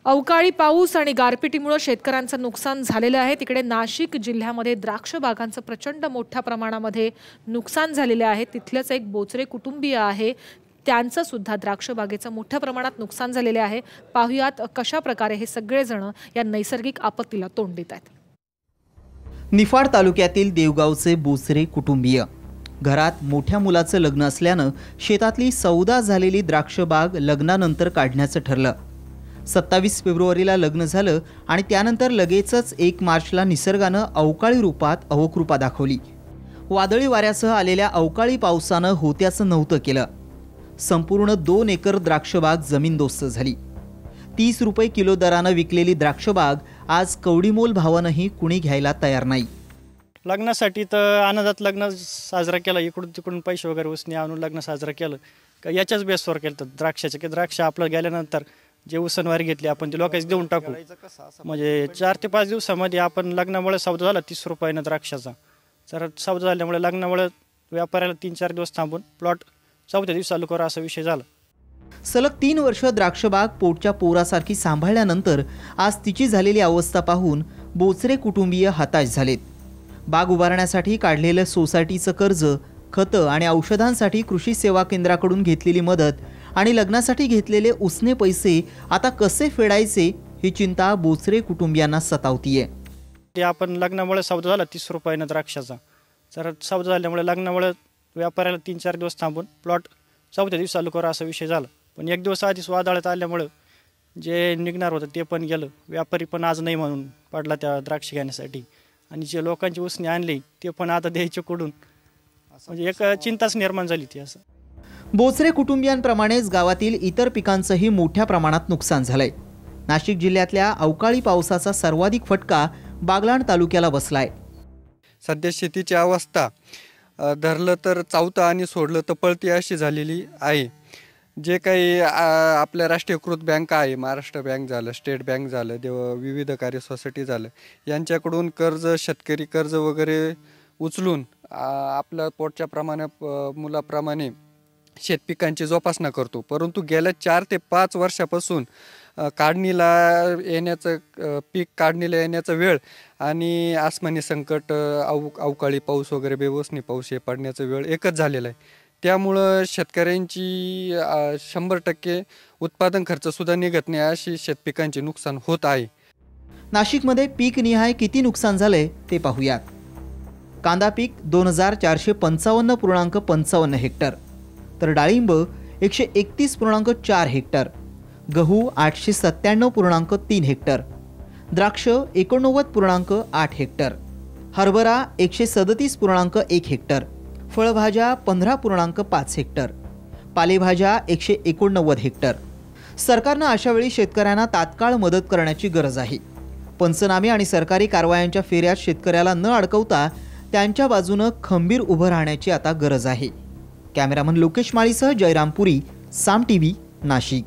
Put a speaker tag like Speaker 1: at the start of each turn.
Speaker 1: अवकाळी पाऊस आणि गारपिटीमुळे शेतकऱ्यांचं नुकसान झालेलं आहे। तिकडे नाशिक जिल्ह्यामध्ये द्राक्ष बागांचं प्रचंड मोठ्या प्रमाणामध्ये नुकसान झालेलं आहे। तिथलेच एक बोचरे कुटुंबीय आहे, त्यांचं सुद्धा द्राक्ष बागेचं मोठ्या प्रमाणात नुकसान झालेले आहे। पाहुयात कशा प्रकारे हे सगळे जण या नैसर्गिक आपत्तीला तोंड देत आहेत।
Speaker 2: निफाड तालुक्यातील देवगावचे बोचरे कुटुंबीय घरात मोठ्या मुलाचं लग्न असल्यानं शेतातली सौदा झालेली द्राक्ष बाग लग्नानंतर काढण्याचं ठरलं। 27 फेब्रुवारीला लग्न झालं आणि त्यानंतर लगेचच 1 मार्चला निसर्गानं अवकाळी रूपात अवकृपा दाखवली। वादळी वाऱ्यासह आलेल्या अवकाळी पावसानं होत्याचं नव्हतं केलं। संपूर्ण 2 एकर द्राक्षबाग जमीनदोस्त झाली। 30 रुपये किलो दरानं विकलेली द्राक्षबाग आज कवडीमोल भावानंही कुणी घ्यायला तयार नाही।
Speaker 3: लग्नासाठी तर आनंदात लग्न साजरा केलं, इकडून तिकडून पैसे वगैरे उसने आणून लग्न साजरा केलं का याच्याच बेसवर केलं तर द्राक्षाचे की द्राक्ष आपलं गेल्यानंतर जे उसनवारी घेतली आपण ते लोकांना देऊन टाकू। म्हणजे 4 ते 5 दिवसामध्ये आपण लग्नामुळे सौदा झाला 30 रुपयानं द्राक्षाचा। तर सौदा झाल्यामुळे लग्नामुळे व्यापाऱ्याला 3-4 दिवस थांबून प्लॉट 4थ्या दिवस चालू करा असा विषय झाला।
Speaker 2: सलग 3 वर्ष द्राक्षबाग पोटच्या पोरासारखी सांभाळल्यानंतर आज तिची झालेली अवस्था पाहून बोचरे कुटुंबीय हताश झालेत। बाग उभारण्यासाठी काढलेलं सोसायटीचं कर्ज, खतं आणि औषधांसाठी कृषी सेवा केंद्राकडून घेतलेली मदत आणि लग्नासाठी घेतलेले उसने पैसे आता कसे फेडायचे ही चिंता बोचरे कुटुंबियांना सतावतीये।
Speaker 3: ते आपण लग्नामुळे सौदा झाला 30 रुपयानं द्राक्षाचा। तर सौदा झाल्यामुळे लग्नामुळे व्यापाऱ्याला 3-4 दिवस थांबून प्लॉट 4थ्या दिवस चालू करा असा विषय झाला। पण 1 दिवस आधीच वादळात आल्यामुळे जे निघणार होतं ते पण गेलं। व्यापारी पण आज नाही म्हणून पडला त्या द्राक्ष घेण्यासाठी आणि जे लोकांची उसने आणली ते पण आता द्यायचे कुठून, म्हणजे एक चिंताच निर्माण झाली ती। असं
Speaker 2: बोचरे कुटुंबियांप्रमाणेच गावातील इतर पिकांचंही मोठ्या प्रमाणात नुकसान झालंय। नाशिक जिल्ह्यातल्या अवकाळी पावसाचा सर्वाधिक फटका बागलाण तालुक्याला बसलाय।
Speaker 4: सध्या शेतीची अवस्था धरलं तर चावतं आणि सोडलं तर पळती अशी झालेली आहे। जे काही आपल्या राष्ट्रीयकृत बँका आहे, महाराष्ट्र बँक झालं, स्टेट बँक झालं, विविध कार्य सोसायटी झालं, यांच्याकडून कर्ज, शेतकरी कर्ज वगैरे उचलून आपल्या पोटच्या मुलाप्रमाणे शेतपिकांची जोपासना करतो। परंतु गेल्या 4 ते 5 वर्षापासून काढणीला येण्याचं पीक काढणीला येण्याचा वेळ आणि आसमानी संकट, अवकाळी पाऊस वगैरे बेवसनी पाऊस हे पडण्याचा वेळ एकच झालेला आहे। त्यामुळं शेतकऱ्यांची 100% उत्पादन खर्च सुद्धा निघत नाही अशी शेतपिकांचे नुकसान होत आहे।
Speaker 2: नाशिकमध्ये पीक निहाय किती नुकसान झालंय ते पाहूयात। कांदा पीक 2455.55 हेक्टर, तर डाळिंब 131.4 हेक्टर, गहू 897.3 हेक्टर, द्राक्ष 89.8 हेक्टर, हरभरा 137.1 हेक्टर, फळभाज्या 15.5 हेक्टर, पालेभाज्या 189 हेक्टर। सरकारनं अशा वेळी शेतकऱ्यांना तात्काळ मदत करण्याची गरज आहे। पंचनामे आणि सरकारी कारवायांच्या फेऱ्यात शेतकऱ्याला न अडकवता त्यांच्या बाजूनं खंबीर उभं राहण्याची आता गरज आहे। कॅमेरामन लोकेश माळीसह जयराम पुरी, साम टीव्ही, नाशिक।